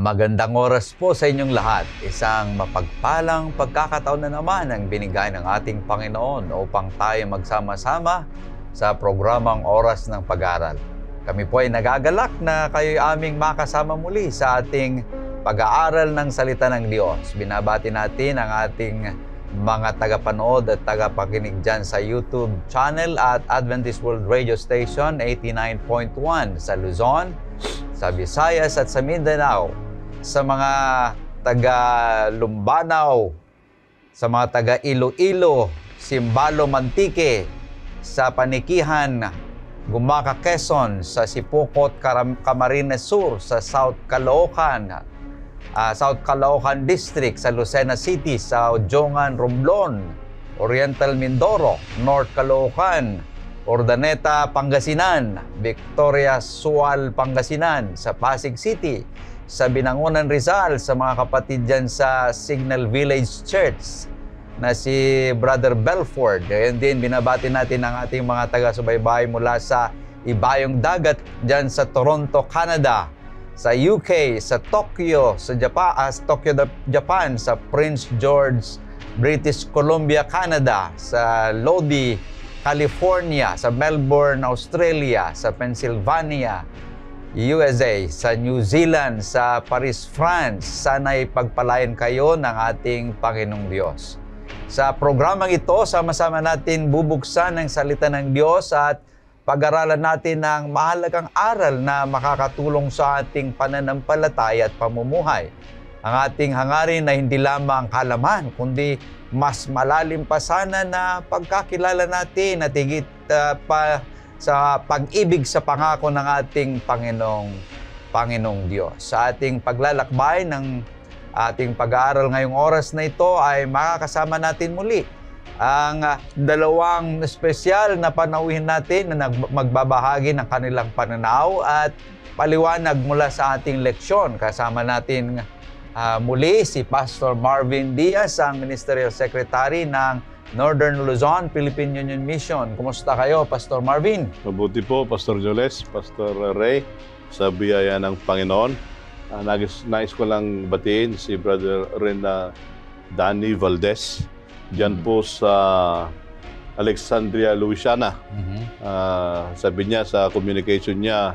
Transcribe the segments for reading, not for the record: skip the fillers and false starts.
Magandang oras po sa inyong lahat. Isang mapagpalang pagkakataon na naman ang binigay ng ating Panginoon upang tayo magsama-sama sa programang Oras ng Pag-aaral. Kami po ay nagagalak na kayo'y aming makasama muli sa ating pag-aaral ng Salita ng Diyos. Binabati natin ang ating mga tagapanood at tagapakinig dyan sa YouTube channel at Adventist World Radio Station 89.1 sa Luzon, sa Visayas at sa Mindanao, sa mga taga-Lumbanao, sa mga taga-Iloilo, Simbalo, Mantique, sa Panikihan, Gumaca, Quezon, sa Sipokot, Camarines Sur, sa South Caloocan District, sa Lucena City, sa Ojongan, Romblon, Oriental Mindoro, North Caloocan, Urdaneta, Pangasinan, Victoria, Sual, Pangasinan, sa Pasig City, sa Binangonan, Rizal, sa mga kapatid dyan sa Signal Village Church na si Brother Belford. Ngayon din, binabati natin ang ating mga taga-subaybay mula sa Ibayong Dagat dyan sa Toronto, Canada, sa UK, sa Tokyo, sa Japan, sa Prince George, British Columbia, Canada, sa Lodi, California, sa Melbourne, Australia, sa Pennsylvania, USA, sa New Zealand, sa Paris, France. Sana'y pagpalain kayo ng ating Panginoong Diyos. Sa programang ito, sama-sama natin bubuksan ang salita ng Diyos at pag-aralan natin ang mahalagang aral na makakatulong sa ating pananampalataya at pamumuhay. Ang ating hangarin na hindi lamang kalaman, kundi mas malalim pa sana na pagkakilala natin at higit pa sa pag-ibig sa pangako ng ating Panginoong Diyos. Sa ating paglalakbay ng ating pag-aaral ngayong oras na ito ay makakasama natin muli ang dalawang espesyal na panauhin natin na magbabahagi ng kanilang pananaw at paliwanag mula sa ating leksyon. Kasama natin muli si Pastor Marvin Diaz, ang Ministerial Secretary ng Northern Luzon, Philippine Union Mission. Kumusta kayo, Pastor Marvin? Mabuti po, Pastor Joles, Pastor Ray, sa biyaya ng Panginoon. Nais ko lang batiin si Brother Rena Danny Valdez, dyan po sa Alexandria, Louisiana. Sabi niya sa communication niya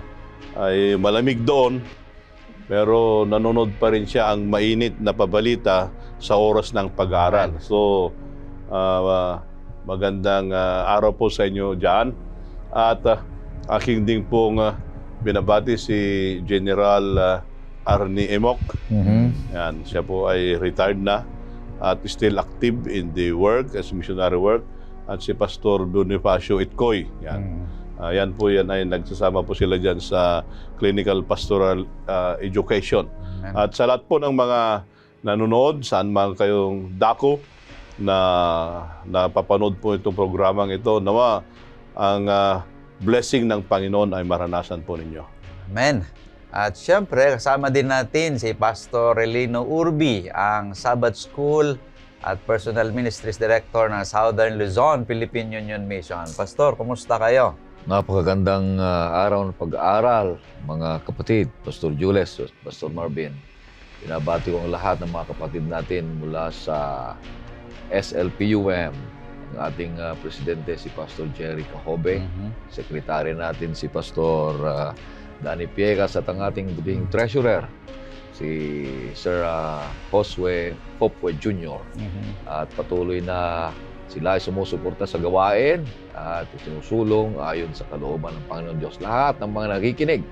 ay malamig doon, pero nanonood pa rin siya ang mainit na pabalita sa oras ng pag-aaral. So, magandang araw po sa inyo dyan. At aking ding pong binabati si General Arnie Emok. Yan, siya po ay retired na at still active in the work as missionary work. At si Pastor Bonifacio Itcoy. Yan. Yan po, yan ay nagsasama po sila dyan sa clinical pastoral education. Amen. At sa lahat po ng mga nanonood, saan man kayong dako na napapanood po itong programang ito, nawa ang blessing ng Panginoon ay maranasan po ninyo. Amen. At syempre, kasama din natin si Pastor Relino Urbi, ang Sabbath School at Personal Ministries Director ng Southern Luzon, Philippine Union Mission. Pastor, kumusta kayo? Napakagandang araw ng pag-aaral, mga kapatid, Pastor Jules, Pastor Marvin. Binabati ko ang lahat ng mga kapatid natin mula sa SLPUM, ang ating presidente si Pastor Jerry Cajobe, sekretary natin si Pastor Danny Piegas at ang ating buting treasurer, si Sir Josue Popwe Jr. At patuloy na sila ay sumusuporta sa gawain at sinusulong ayon sa kalooban ng Panginoon Diyos. Lahat ng mga nakikinig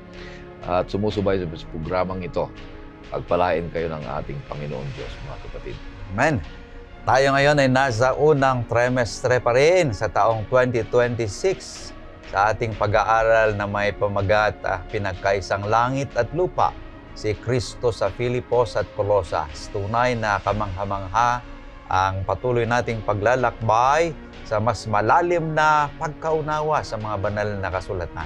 at sumusubay sa programang ito, pagpalain kayo ng ating Panginoon Diyos, mga kapatid. Amen. Tayo ngayon ay nasa unang trimestre pa rin sa taong 2026 sa ating pag-aaral na may pamagat pinagkaisang langit at lupa, si Kristo sa Filipos at Colosas. Tunay na kamangha-mangha ang patuloy nating paglalakbay sa mas malalim na pagkaunawa sa mga banal na kasulatan.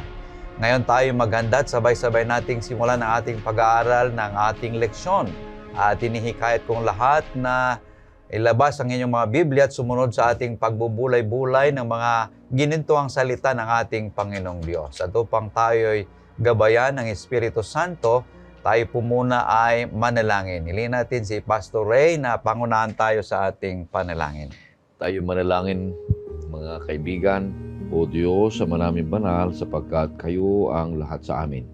Ngayon tayo maghanda at sabay-sabay nating simulan ang ating pag-aaral ng ating leksyon. At inihikayat kong lahat na ilabas ang inyong mga Biblia at sumunod sa ating pagbubulay-bulay ng mga ginintuang salita ng ating Panginoong Diyos. At upang tayo'y gabayan ng Espiritu Santo, tayo po muna ay manalangin. Hilingin natin si Pastor Ray na pangunahan tayo sa ating panalangin. Tayo manalangin, mga kaibigan. O Diyos, sa manaming banal, sapagkat kayo ang lahat sa amin.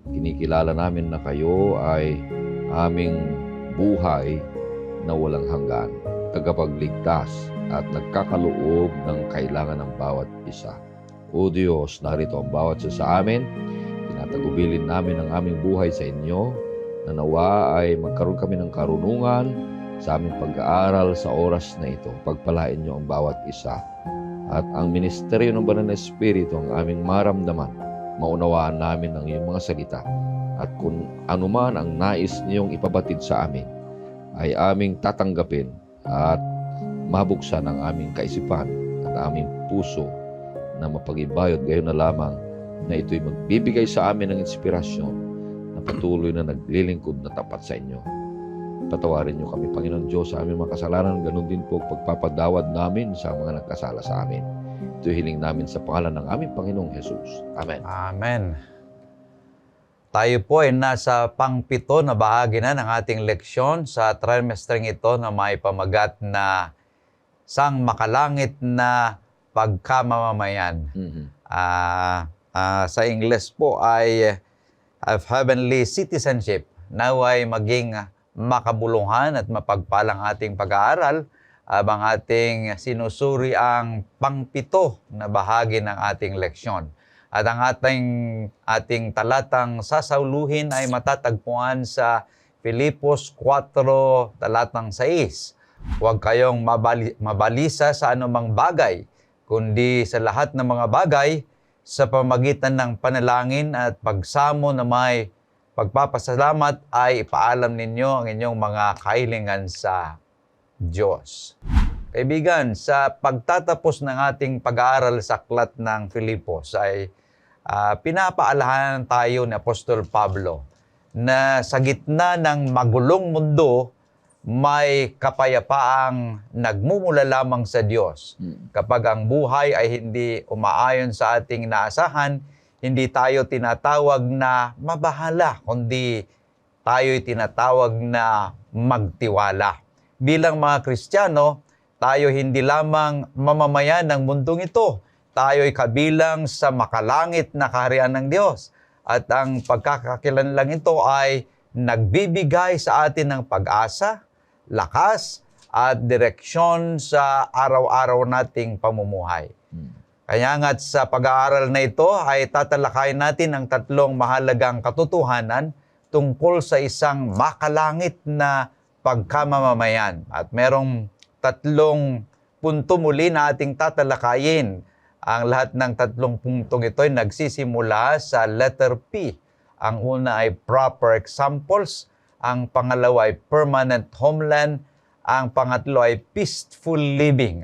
Kinikilala namin na kayo ay aming buhay na walang hanggan, tagapagligtas at nagkakaloob ng kailangan ng bawat isa. O Diyos, narito ang bawat isa sa amin. Tinatagubilin namin ang aming buhay sa inyo, na nawa ay magkaroon kami ng karunungan sa aming pag-aaral sa oras na ito. Pagpalain niyo ang bawat isa. At ang ministeryo ng Banal na Espiritu ang aming maramdaman, maunawaan namin ang iyong mga salita. At kung anuman ang nais niyong ipabatid sa amin, ay aming tatanggapin at mabuksan ang aming kaisipan at aming puso na mapag-ibayot gayon na lamang na ito'y magbibigay sa amin ng inspirasyon na patuloy na naglilingkod na tapat sa inyo. Patawarin niyo kami, Panginoon Diyos, sa aming mga kasalanan, ganun din po pagpapadawad namin sa mga nagkasala sa amin. Ito hiling namin sa pangalan ng aming Panginoong Jesus. Amen. Amen. Tayo po ay nasa pang-7 na bahagi na ng ating leksyon sa trimestering ito na may pamagat na sang makalangit na pagkamamamayan. Sa Ingles po ay of heavenly citizenship. Naway maging makabuluhan at mapagpalang ating pag-aaral habang ating sinusuri ang pang-7 na bahagi ng ating leksyon. At ang ating talatang sasauluhin ay matatagpuan sa Filipos 4, talatang 6. Huwag kayong mabalisa sa anumang bagay, kundi sa lahat ng mga bagay, sa pamagitan ng panalangin at pagsamo na may pagpapasalamat ay ipaalam ninyo ang inyong mga kahilingan sa Diyos. Kaibigan, sa pagtatapos ng ating pag-aaral sa aklat ng Filipos ay pinapaalahanan tayo ni Apostol Pablo na sa gitna ng magulong mundo, may kapayapaang nagmumula lamang sa Diyos. Kapag ang buhay ay hindi umaayon sa ating naasahan, hindi tayo tinatawag na mabahala, kundi tayo'y tinatawag na magtiwala. Bilang mga Kristiyano, tayo hindi lamang mamamayan ng mundong ito. Tayo'y kabilang sa makalangit na kaharian ng Diyos. At ang pagkakakilanlang ito ay nagbibigay sa atin ng pag-asa, lakas, at direksyon sa araw-araw nating pamumuhay. Kaya nga't sa pag-aaral na ito ay tatalakayin natin ang 3 mahalagang katotohanan tungkol sa isang makalangit na pagkamamamayan. At merong 3 punto muli na ating tatalakayin. Ang lahat ng 3 puntong ito ay nagsisimula sa letter P. Ang una ay proper examples, ang pangalawa ay permanent homeland, ang pangatlo ay peaceful living.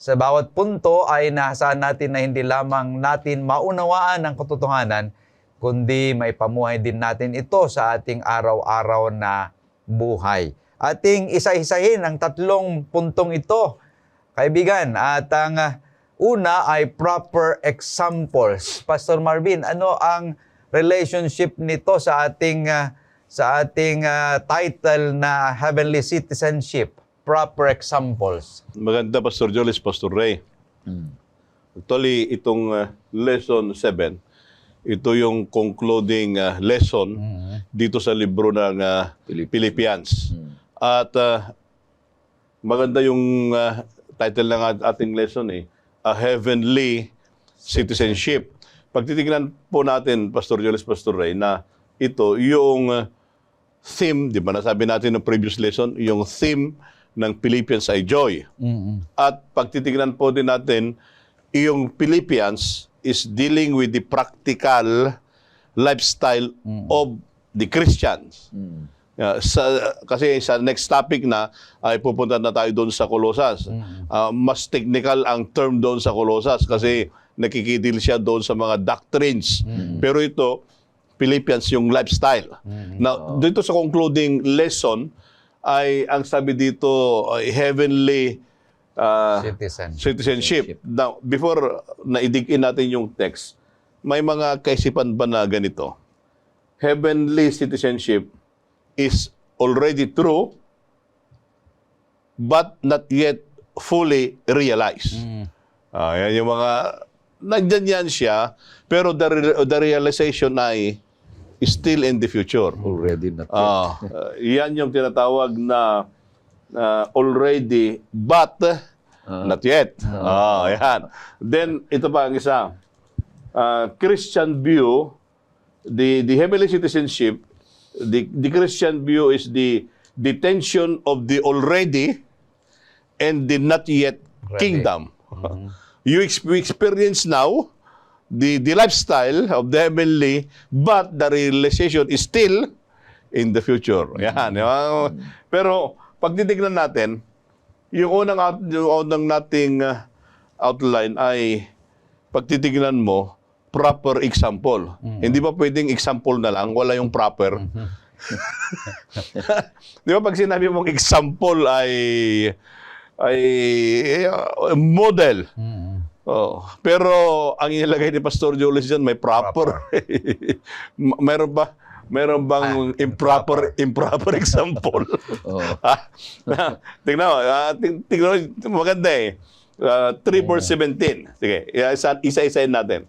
Sa bawat punto ay naasahan natin na hindi lamang natin maunawaan ang katotohanan, kundi may pamuhay din natin ito sa ating araw-araw na buhay. Ating isa-isahin ang 3 puntong ito, kaibigan. At ang una ay proper examples. Pastor Marvin, ano ang relationship nito sa ating title na Heavenly Citizenship? Proper examples. Maganda, Pastor Jolis, Pastor Ray. Actually, itong lesson 7, ito yung concluding lesson dito sa libro ng Philippians. At maganda yung title ng ating lesson, A Heavenly Citizenship. Pag titignan po natin, Pastor Jolis, Pastor Ray, na ito yung theme, di ba nasabi natin ng previous lesson, yung theme ng Philippians ay joy. At pag titignan po din natin, yung Philippians is dealing with the practical lifestyle of the Christians. Kasi sa next topic na ay pupunta na tayo doon sa Colosas. Mas technical ang term doon sa Colosas kasi nakikidil siya doon sa mga doctrines. Pero ito, Philippians yung lifestyle. Now, dito sa concluding lesson, ay ang sabi dito, heavenly citizenship. Now, before na i-dig in natin yung text, may mga kaisipan ba na ganito? heavenly citizenship is already true but not yet fully realized. Yan yung mga, nandyan yan siya, pero the realization ay still in the future. Already not yet. Yan yung tinatawag na already but not yet. Yan. Then, ito pa ang isa. Christian view, the heavenly citizenship, the Christian view is the tension of the already and the not yet kingdom. We experience now the lifestyle of the heavenly, but the realization is still in the future. Yan. Pero pag titignan natin, yung unang nating outline ay pag titignan mo, proper example. Hindi ba pwedeng example na lang, wala yung proper? Di ba pag sinabi mong example ay model. Pero ang inilagay ni Pastor Julius dyan, may proper. Meron bang improper example? Tingnan mo, maganda eh. 3 verse 17. Sige, isa-isayin natin.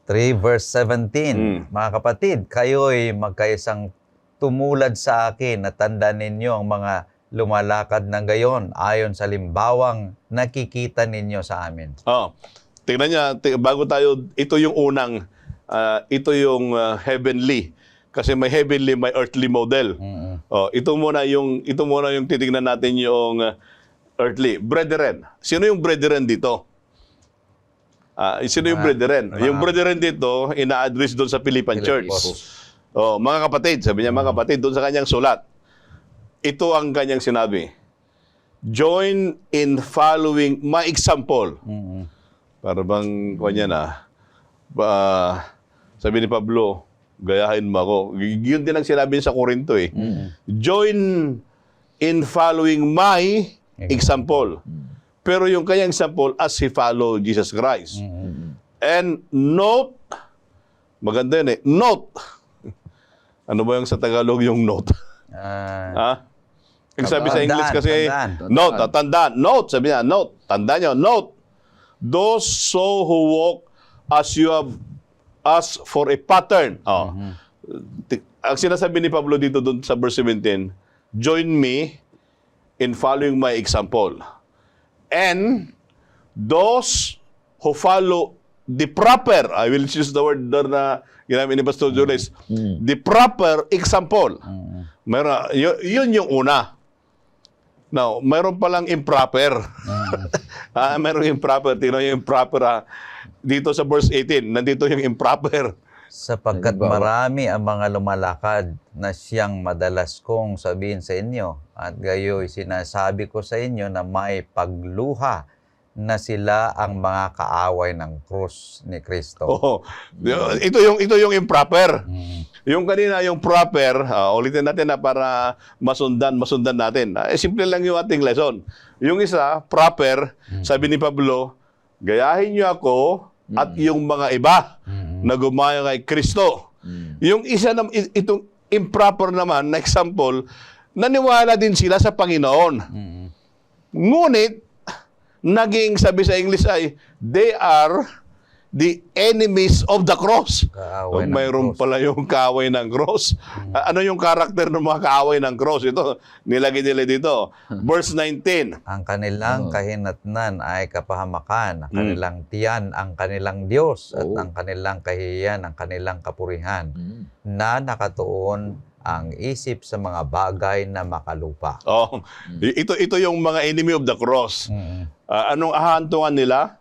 3 verse 17. Mga kapatid, kayo'y magkaisang tumulad sa akin na tandaan ninyo ang mga lumalakad ng gayon ayon sa limbawang nakikita ninyo sa amin. Tingnan niya, bago tayo, ito yung unang, ito yung heavenly. Kasi may heavenly, may earthly model. Ito muna yung titingnan natin yung earthly. Brethren. Sino yung brethren dito? Sino yung brethren? Yung brethren dito, ina-address doon sa Philippian Church. Mga kapatid, sabi niya mga kapatid, doon sa kanyang sulat. Ito ang kanyang sinabi. Join in following my example. Para bang kanya na, sabi ni Pablo, gayahin mo ako. Yun din ang sinabi niya sa Korinto eh. Join in following my example. Pero yung kanyang example as he followed Jesus Christ. And note, maganda yun eh, note. Ano ba yung sa Tagalog yung note? Yung sabi sa English kasi, note, tandaan. Note, sabi niya, note. Tandaan niyo, note. Those so who walk as you have asked for a pattern. Ang sinasabi ni Pablo dito doon sa verse 17, join me in following my example. And those who follow the proper, I will choose the word there na ginamit ni Pastor Julius, the proper example. Yun yung una. Now, mayroon palang improper. Mayroon improper. Tingnan yung improper. Dito sa verse 18, nandito yung improper. Sapagkat marami ang mga lumalakad na siyang madalas kong sabihin sa inyo, at gayo'y sinasabi ko sa inyo na may pagluha na sila ang mga kaaway ng krus ni Kristo. Ito yung improper. Yung kanina, yung proper, ulitin natin na para masundan natin. Simple lang yung ating lesson. Yung isa, proper, sabi ni Pablo, gayahin niyo ako at yung mga iba na gumaya kay Kristo. Yung isa, itong improper naman na example, naniwala din sila sa Panginoon. Ngunit, naging sabi sa English ay, they are the enemies of the cross. Mayroon pala yung kaaway ng cross. Ano yung karakter ng mga kaaway ng cross? Ito, nilagay nila dito. Verse 19. Ang kanilang kahinatnan ay kapahamakan, ang kanilang tiyan ang kanilang Diyos, at ang kanilang kahihiyan ang kanilang kapurihan, na nakatuon ang isip sa mga bagay na makalupa. Ito yung mga enemy of the cross. Anong ahantungan nila?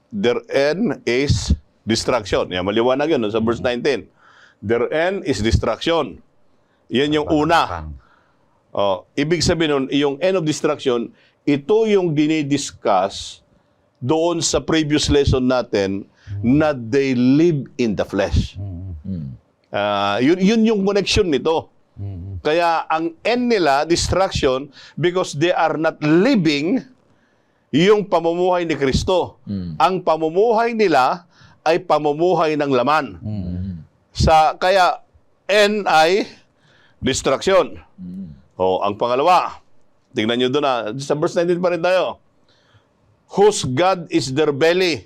Their end is destruction. Yan, maliwanag yun sa verse 19. Their end is destruction. Yan yung una. Ibig sabihin nun, yung end of destruction, ito yung dinidiscuss doon sa previous lesson natin na they live in the flesh. Yun yung connection nito. Kaya ang end nila, destruction, because they are not living yung pamumuhay ni Kristo. Ang pamumuhay nila ay pamumuhay ng laman. Kaya N ay distraction. O, ang pangalawa, tingnan nyo doon sa verse 19 pa rin tayo. Whose God is their belly.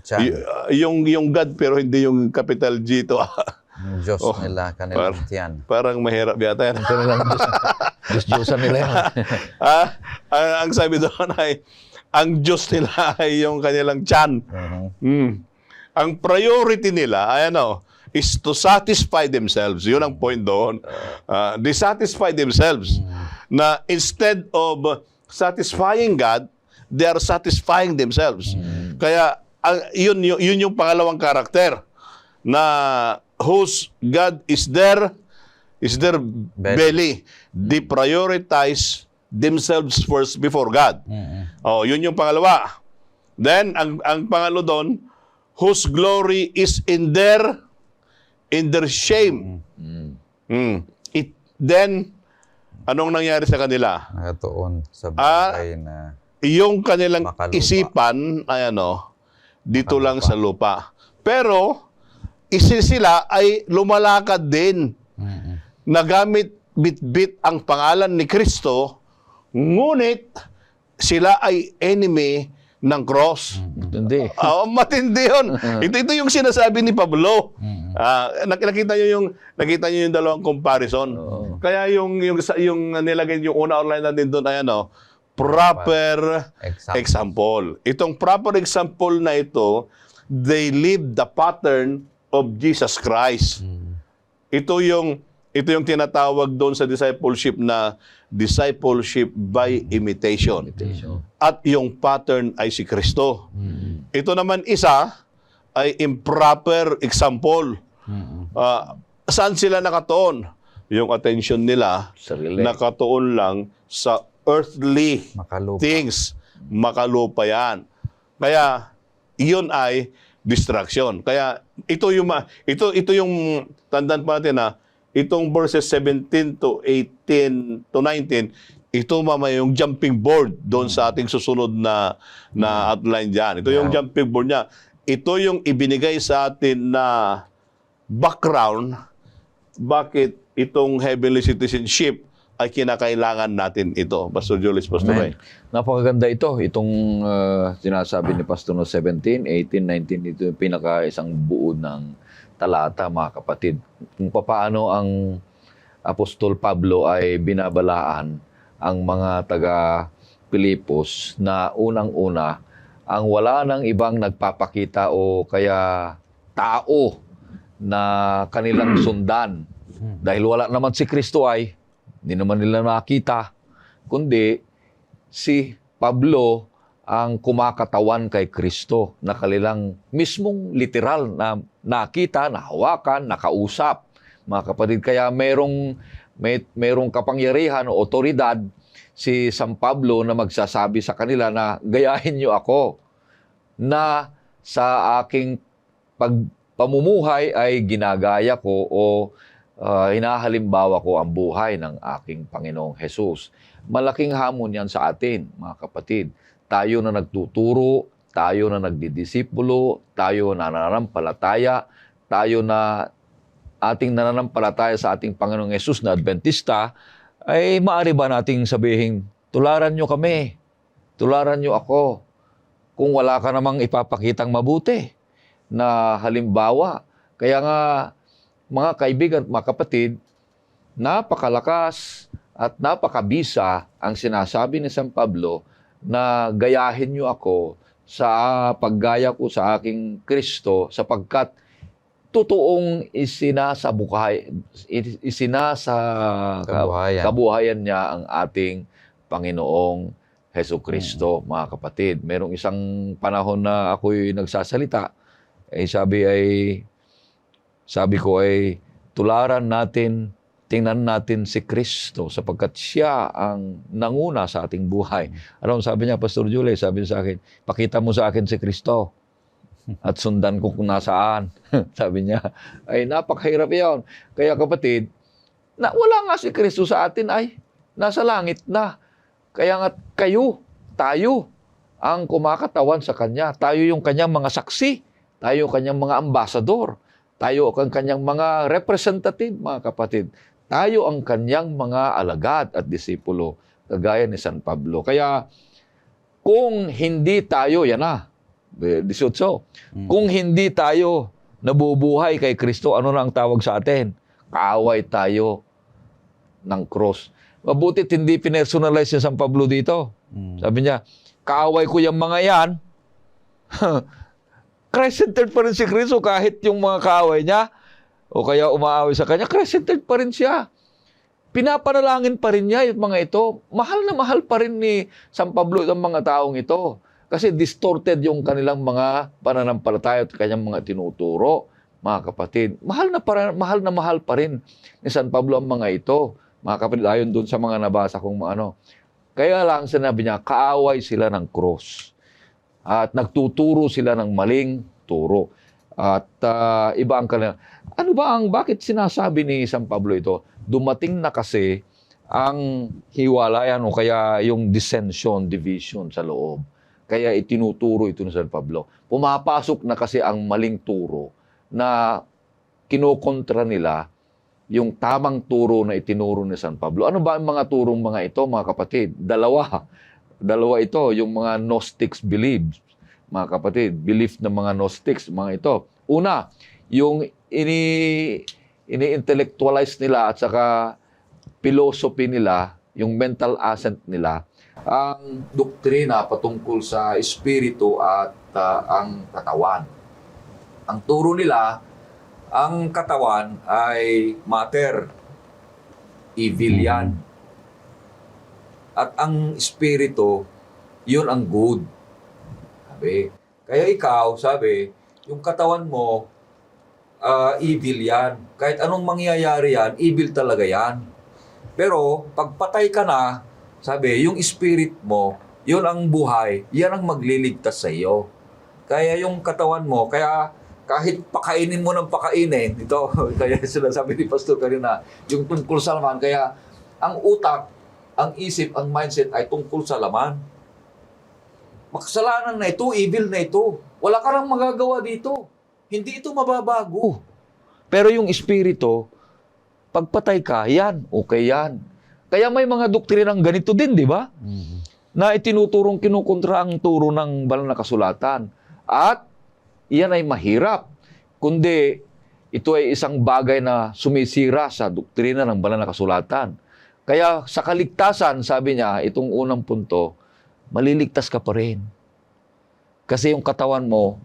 Tiyan. Yung God pero hindi yung capital G to. Yung Diyos nila, kanilang tiyan. Parang mahirap yata yan. Kanilang Diyos-Diyosan nila yan. Ang sabi doon ay, ang Diyos nila ay yung kanilang tiyan. Ang priority nila ay is to satisfy themselves. Yun ang point doon. They satisfy themselves. Na instead of satisfying God, they are satisfying themselves. Kaya yun yung pangalawang karakter na whose God is their belly. They prioritize themselves first before God. Yun yung pangalawa. Then ang pangalo doon, whose glory is in their shame. Then anong nangyari sa kanila? Nakatuon sa bagay na Yung kanilang makalupa. isipan ay dito lang sa lupa. Pero sila ay lumalakad din. Nagamit bit-bit ang pangalan ni Kristo, ngunit sila ay enemy ng cross. Hindi. Matindi yun. Ito yung sinasabi ni Pablo. Nakita niyo yung dalawang comparison. Kaya yung nilagay yung una online natin doon ay proper example. Itong proper example na ito, they live the pattern of Jesus Christ. Ito yung tinatawag doon sa discipleship na discipleship by imitation. At yung pattern ay si Kristo. Ito naman isa ay improper example. Saan sila nakatuon? Yung attention nila Sarili. nakatuon lang sa earthly makalupa. things. Makalupa yan. Kaya iyon ay distraction. Kaya ito yung tandaan pa natin itong verses 17 to 18 to 19, ito yung jumping board doon sa ating susunod na outline diyan. Ito yung jumping board niya. Ito yung ibinigay sa atin na background bakit itong heavenly citizenship ay kinakailangan natin ito. Pastor Julius, Pastor Ray. Napakaganda ito. Itong sinasabi ni Pastor no 17, 18, 19, ito yung pinaka-isang buo ng talata, mga kapatid. Kung paano ang Apostol Pablo ay binabalaan ang mga taga-Pilipos na unang-una, ang wala nang ibang nagpapakita o kaya tao na kanilang sundan. Dahil wala naman si Kristo ay hindi naman nila nakita, kundi si Pablo ang kumakatawan kay Kristo na kanilang mismong literal na nakita, nahawakan, nakausap. Mga kapatid, kaya merong kapangyarihan o otoridad si San Pablo na magsasabi sa kanila na gayahin niyo ako na sa aking pamumuhay ay ginagaya ko o hinahalimbawa ko ang buhay ng aking Panginoong Jesus. Malaking hamon yan sa atin, mga kapatid. Tayo na nagtuturo, tayo na nagdidisipulo, tayo na nananampalataya, tayo na ating nananampalataya sa ating Panginoong Jesus na Adventista, ay maaari ba nating sabihin, tularan nyo kami, tularan nyo ako, kung wala ka namang ipapakitang mabuti na halimbawa. Kaya nga, mga kaibigan at mga kapatid, napakalakas at napakabisa ang sinasabi ni San Pablo na gayahin niyo ako sa paggaya ko sa aking Kristo sapagkat totoong kabuhayan niya ang ating Panginoong Hesus Kristo, mga kapatid. Merong isang panahon na ako'y nagsasalita, sabi ko ay tularan natin, tingnan natin si Kristo sapagkat siya ang nanguna sa ating buhay. Ano sabi niya, Pastor Julie? Sabi niya sa akin, pakita mo sa akin si Kristo at sundan ko kung nasaan. Sabi niya, ay napakahirap yun. Kaya kapatid, wala nga si Kristo sa atin ay nasa langit na. Kaya nga tayo ang kumakatawan sa Kanya. Tayo yung Kanyang mga saksi. Tayo yung Kanyang mga ambasador. Tayo ang kanyang mga representative, mga kapatid. Tayo ang kanyang mga alagad at disipulo, kagaya ni San Pablo. Kaya, kung hindi tayo, yan na, 18, kung hindi tayo nabubuhay kay Kristo, ano na ang tawag sa atin? Kaaway tayo ng cross. Mabutit hindi pinersonalize si San Pablo dito. Sabi niya, kaaway ko yung mga yan. Christ-centered pa rin si Kristo kahit yung mga kaaway niya o kaya umaaway sa kanya, Christ-centered pa rin siya. Pinapanalangin pa rin niya yung mga ito. Mahal na mahal pa rin ni San Pablo ang mga taong ito. Kasi distorted yung kanilang mga pananampalataya at kanyang mga tinuturo, mga kapatid. Mahal na mahal pa rin ni San Pablo ang mga ito, mga kapatid, ayon doon sa mga nabasa kong ano. Kaya lang sinabi niya, kaaway sila ng cross. At nagtuturo sila ng maling turo. At iba ang kanila. Ano ba bakit sinasabi ni San Pablo ito? Dumating na kasi ang hiwalayan o kaya yung dissension, division sa loob. Kaya itinuturo ito ni San Pablo. Pumapasok na kasi ang maling turo na kinokontra nila yung tamang turo na itinuro ni San Pablo. Ano ba ang mga turong mga ito, mga kapatid? Dalawa ito, yung mga Gnostics beliefs, mga kapatid. Belief ng mga Gnostics, mga ito. Una, yung ini-intellectualize nila at saka philosophy nila, yung mental assent nila, ang doktrina patungkol sa espiritu at ang katawan. Ang turo nila, ang katawan ay matter, evil yan. At ang espiritu, yun ang good. Sabi. Kaya ikaw, sabi, yung katawan mo, evil yan. Kahit anong mangyayari yan, evil talaga yan. Pero, pagpatay ka na, sabi, yung spirit mo, yun ang buhay, yan ang magliligtas sa iyo. Kaya yung katawan mo, kaya kahit pakainin mo ng pakainin, ito, kaya sinasabi ni Pastor kanina, yung tungkol sa laman, kaya ang utak, ang isip, ang mindset ay tungkol sa laman. Makasalanan na ito, evil na ito. Wala ka nang magagawa dito. Hindi ito mababago. Pero yung espiritu, pagpatay ka, yan, okay yan. Kaya may mga doktrinang ganito din, di ba? Na itinuturong kinukontra ang turo ng banal na kasulatan. At iyan ay mahirap. Kundi ito ay isang bagay na sumisira sa doktrina ng banal na kasulatan. Kaya sa kaligtasan, sabi niya, itong unang punto, maliligtas ka pa rin. Kasi yung katawan mo,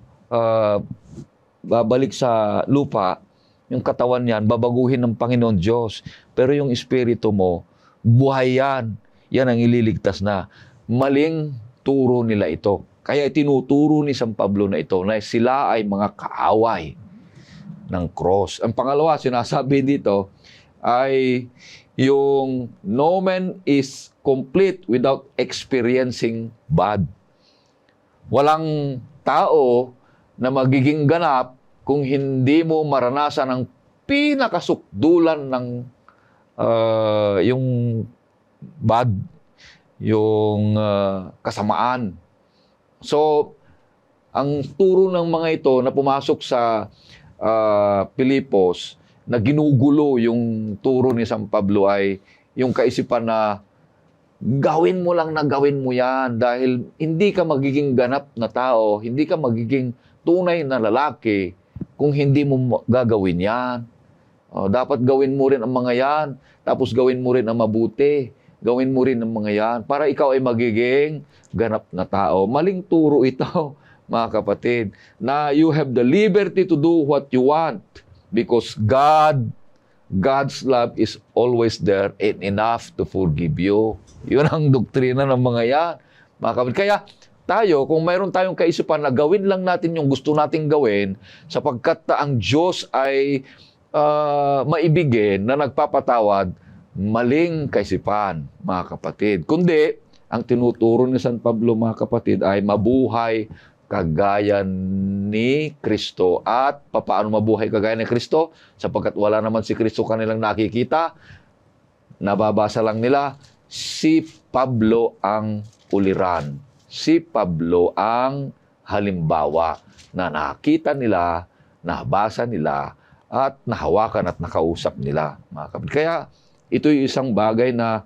babalik sa lupa, yung katawan niyan, babaguhin ng Panginoon Diyos. Pero yung espiritu mo, buhay yan. Yan ang ililigtas na. Maling turo nila ito. Kaya tinuturo ni San Pablo na ito na sila ay mga kaaway ng cross. Ang pangalawa, sinasabi dito, ay yung no man is complete without experiencing bad. Walang tao na magiging ganap kung hindi mo maranasan ang pinakasukdulan ng yung bad, yung kasamaan. So, ang turo ng mga ito na pumasok sa Pilipos, na ginugulo yung turo ni San Pablo ay yung kaisipan na gawin mo lang na gawin mo yan dahil hindi ka magiging ganap na tao, hindi ka magiging tunay na lalaki kung hindi mo gagawin yan. Dapat gawin mo rin ang mga yan, tapos gawin mo rin ang mabuti, gawin mo rin ang mga yan para ikaw ay magiging ganap na tao. Maling turo ito, mga kapatid, na you have the liberty to do what you want because God's love is always there and enough to forgive you. Yun ang doktrina ng mga yan, mga kapatid. Kaya tayo, kung mayroon tayong kaisipan na gawin lang natin yung gusto nating gawin sapagkat ang Diyos ay maibigin na nagpapatawad, maling kaisipan, mga kapatid. Kundi, ang tinuturo ni San Pablo, mga kapatid, ay mabuhay kagaya ni Kristo. At paano mabuhay kagaya ni Kristo? Sapagkat wala naman si Kristo kanilang nakikita, nababasa lang nila, si Pablo ang uliran. Si Pablo ang halimbawa na nakita nila, nabasa nila, at nahawakan at nakausap nila, mga kapatid. Kaya ito yung isang bagay na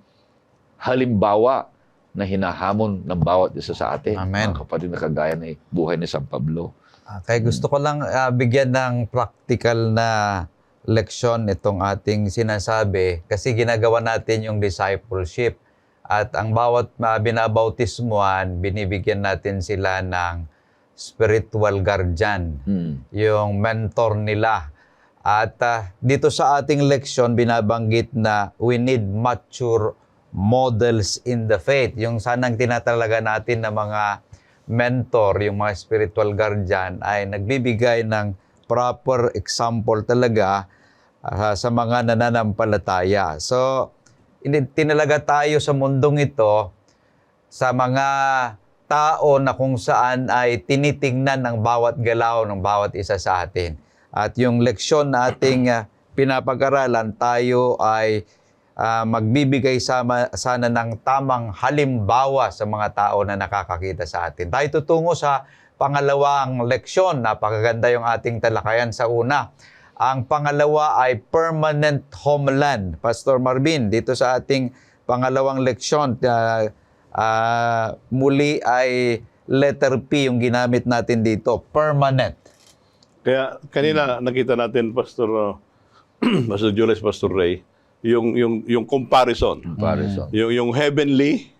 halimbawa na hinahamon ng bawat isa sa atin, Amen. mga kapatid, na kagaya ng buhay ni San Pablo. Kaya gusto ko lang bigyan ng practical na leksyon itong ating sinasabi kasi ginagawa natin yung discipleship. At ang bawat binabautismuhan, binibigyan natin sila ng spiritual guardian, yung mentor nila. At dito sa ating leksyon, binabanggit na we need mature models in the faith. Yung sanang tinatalaga natin na mga mentor, yung mga spiritual guardian, ay nagbibigay ng proper example talaga sa mga nananampalataya. So, tinalaga tayo sa mundong ito sa mga tao na kung saan ay tinitingnan ng bawat galaw ng bawat isa sa atin. At yung leksyon na ating pinapag-aralan, tayo ay magbibigay sana ng tamang halimbawa sa mga tao na nakakakita sa atin. Tayo tutungo sa pangalawang leksyon. Napakaganda yung ating talakayan sa una. Ang pangalawa ay permanent homeland. Pastor Marvin, dito sa ating pangalawang leksyon, muli ay letter P yung ginamit natin dito, permanent. Kaya kanina nakita natin, Pastor Jules, Pastor Ray, yung comparison. Yung heavenly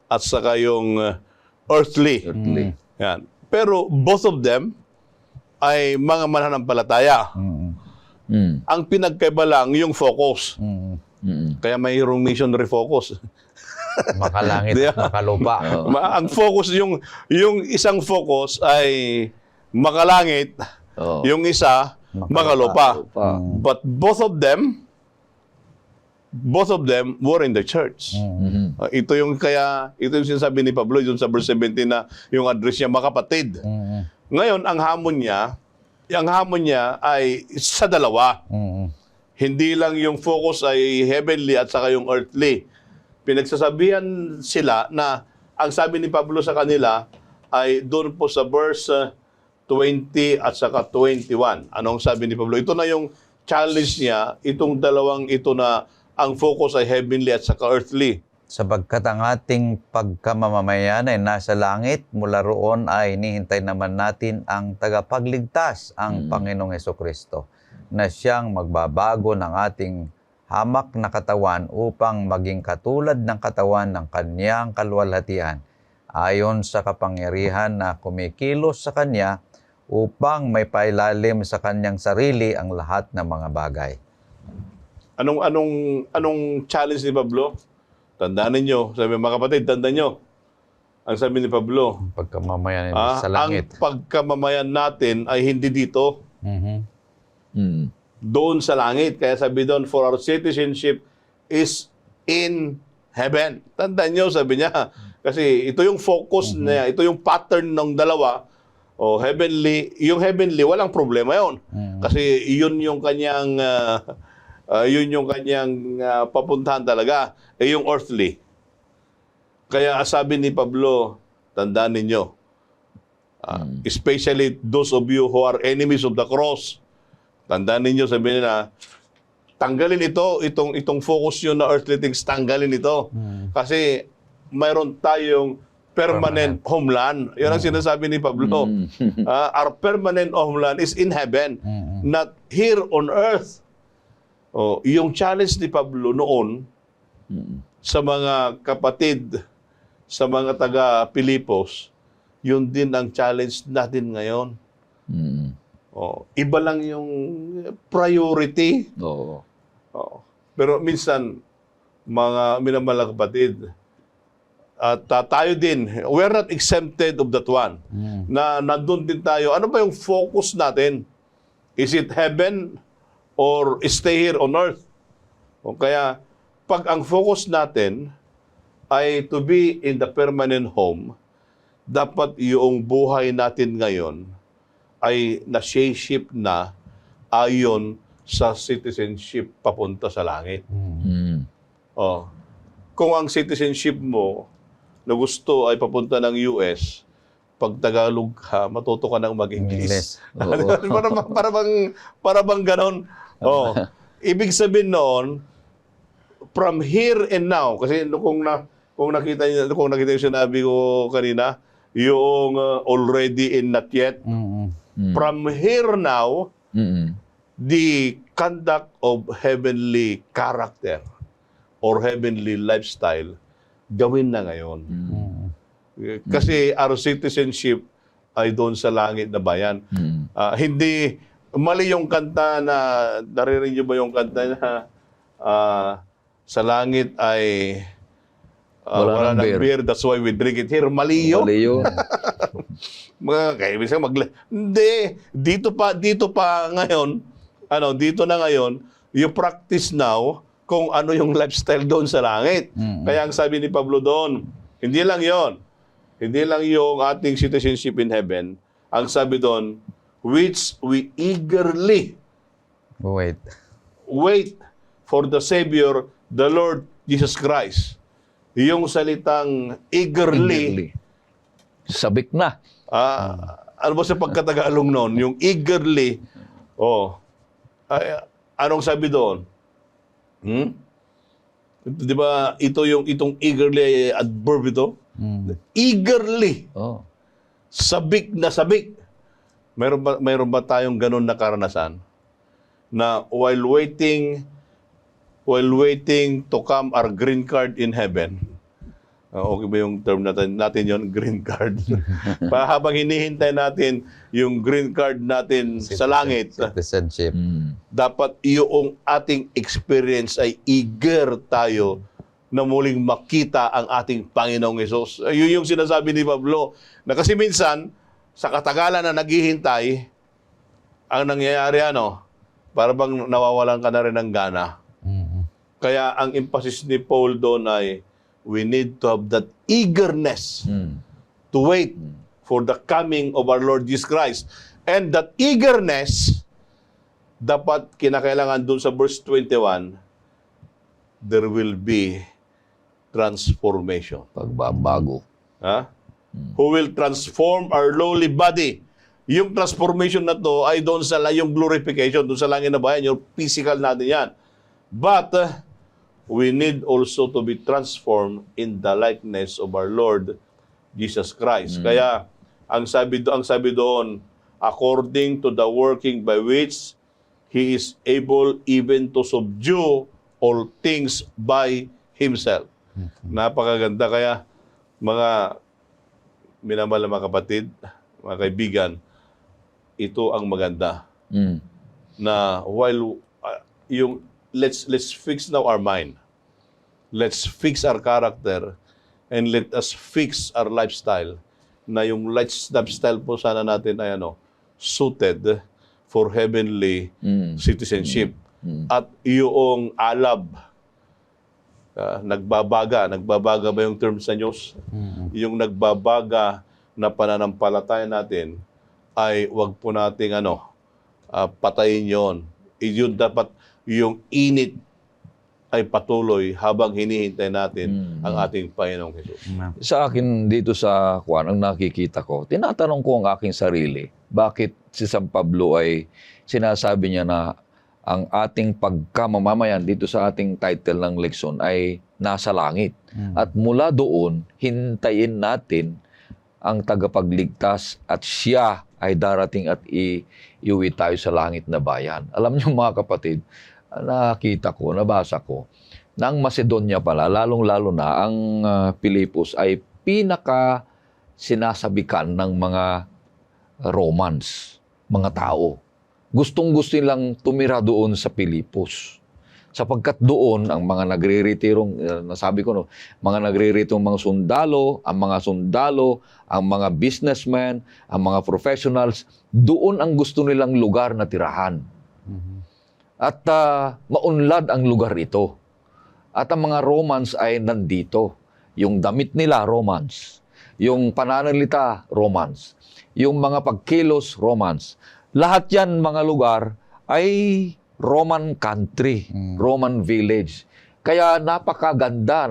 at saka yung earthly. Yan. Pero both of them ay mga mananampalataya. Ang pinagkaiba lang yung focus. Kaya mayroong mission refocus. Makalangit at makalupa. Ang focus, yung isang focus ay makalangit, yung isa makalupa. But both of them were in the church. Ito yung sinasabi ni Pablo yung sa verse 17 na yung address niya, mga kapatid. Ngayon, ang hamon niya ay sa dalawa. Hindi lang yung focus ay heavenly at saka yung earthly. Pinagsasabihan sila na ang sabi ni Pablo sa kanila ay doon po sa verse 20 at saka 21. Anong sabi ni Pablo? Ito na yung challenge niya, itong dalawang ito na ang focus ay heavenly at saka earthly. Sapagkat ang ating pagkamamamayan ay nasa langit, mula roon ay hinihintay naman natin ang tagapagligtas, ang Panginoong Hesukristo, na siyang magbabago ng ating hamak na katawan upang maging katulad ng katawan ng kanyang kaluwalhatian, ayon sa kapangyarihan na kumikilos sa kanya upang may pailalim sa kanyang sarili ang lahat ng mga bagay. Anong challenge ni Pablo? Tandaan ninyo, sabi mga kapatid, tandaan nyo. Ang sabi ni Pablo, Pagkamamayan sa langit. ang pagkamamayan natin ay hindi dito, doon sa langit. Kaya sabi doon, for our citizenship is in heaven. Tandaan nyo, sabi niya. Kasi ito yung focus niya, ito yung pattern ng dalawa. Heavenly, yung heavenly, walang problema yon. Kasi yun yung kanyang papuntahan talaga. Yung earthly. Kaya sabi ni Pablo, tandaan ninyo, especially those of you who are enemies of the cross, tandaan ninyo, sabi nila, tanggalin itong focus nyo na earthly things, tanggalin ito. Kasi mayroon tayong permanent homeland. Yan ang sinasabi ni Pablo. Our permanent homeland is in heaven, not here on earth. Yung challenge ni Pablo noon sa mga kapatid, sa mga taga-Pilipos, yun din ang challenge natin ngayon. Iba lang yung priority. Pero minsan, mga minamalang kapatid, at tayo din, we're not exempted of that one. Na nandun din tayo. Ano ba yung focus natin? Is it heaven or stay here on earth? Kaya, pag ang focus natin ay to be in the permanent home, dapat yung buhay natin ngayon ay na-shape na ayon sa citizenship papunta sa langit. Kung ang citizenship mo na gusto ay papunta ng US, pag Tagalog ka, matuto ka ng mag-English. English. para bang ganon. Oh, ibig sabihin noon, from here and now, kasi kung nakita niyo sinabi ko kanina, yung already and not yet, from here now, the conduct of heavenly character or heavenly lifestyle, gawin na ngayon. Kasi our citizenship ay doon sa langit na bayan. Hindi, mali yung kanta na, naririnig niyo ba yung kanta na sa langit ay wala ng beer, that's why we drink it here. Mali yun. Mali yun. Kaya hindi, dito pa ngayon, dito na ngayon, you practice now kung ano yung lifestyle doon sa langit. Kaya ang sabi ni Pablo doon, hindi lang yung ating citizenship in heaven. Ang sabi doon, which we eagerly wait for the Savior, the Lord Jesus Christ. Yung salitang eagerly. Sabik na. Ano ba sa pagkatagalog noon? Yung eagerly, anong sabi doon? Di ba itong eagerly adverb ito? Eagerly. Sabik na sabik. Mayroon ba tayong ganun na karanasan? Na while waiting to come our green card in heaven. Okay ba yung term natin yon, green card? Habang hinihintay natin yung green card natin sa langit, Citizenship. dapat yung ating experience ay eager tayo na muling makita ang ating Panginoong Hesus. Yun yung sinasabi ni Pablo. Na kasi minsan, sa katagalan na naghihintay, ang nangyayari para bang nawawalan ka na rin ng gana. Kaya ang emphasis ni Paul doon ay, we need to have that eagerness to wait for the coming of our Lord Jesus Christ. And that eagerness, dapat kinakailangan doon sa verse 21, there will be transformation. Pagbabago. Who will transform our lowly body. Yung transformation na to ay doon sa yung glorification, doon sa langit na bayan, yung physical natin yan. But, we need also to be transformed in the likeness of our Lord Jesus Christ. Kaya, ang sabi doon, according to the working by which He is able even to subdue all things by Himself. Napakaganda. Kaya, mga minamahal na mga kapatid, mga kaibigan, ito ang maganda. Na while let's fix now our mind. Let's fix our character and let us fix our lifestyle. Na yung lifestyle po sana natin ay suited for heavenly citizenship. At yung alab, nagbabaga ba yung term sa Diyos? Yung nagbabaga na pananampalataya natin ay wag po nating patayin yon. Yun dapat yung init ay patuloy habang hinihintay natin ang ating Panginoong Hesus. Sa akin dito sa ang nakikita ko, tinatanong ko ang aking sarili, bakit si San Pablo ay sinasabi niya na ang ating pagkamamamayan dito sa ating title ng leksyon ay nasa langit. At mula doon, hintayin natin ang tagapagligtas at siya ay darating at iuwi tayo sa langit na bayan. Alam niyo mga kapatid, nakita ko, nabasa ko, na ang Macedonia pala, lalong-lalo na ang Pilipos ay pinaka sinasabikan ng mga Romans, mga tao. Gustong-gusto nilang tumira doon sa Pilipos. Sapagkat doon, ang mga nagre-retirong, nasabi ko, mga nagre-retirong mga sundalo, ang mga businessmen, ang mga professionals, doon ang gusto nilang lugar na tirahan. At maunlad ang lugar ito. At ang mga Romans ay nandito. Yung damit nila, Romans. Yung pananalita, Romans. Yung mga pagkilos, Romans. Lahat yan, mga lugar, ay Roman country, Roman village. Kaya napakaganda,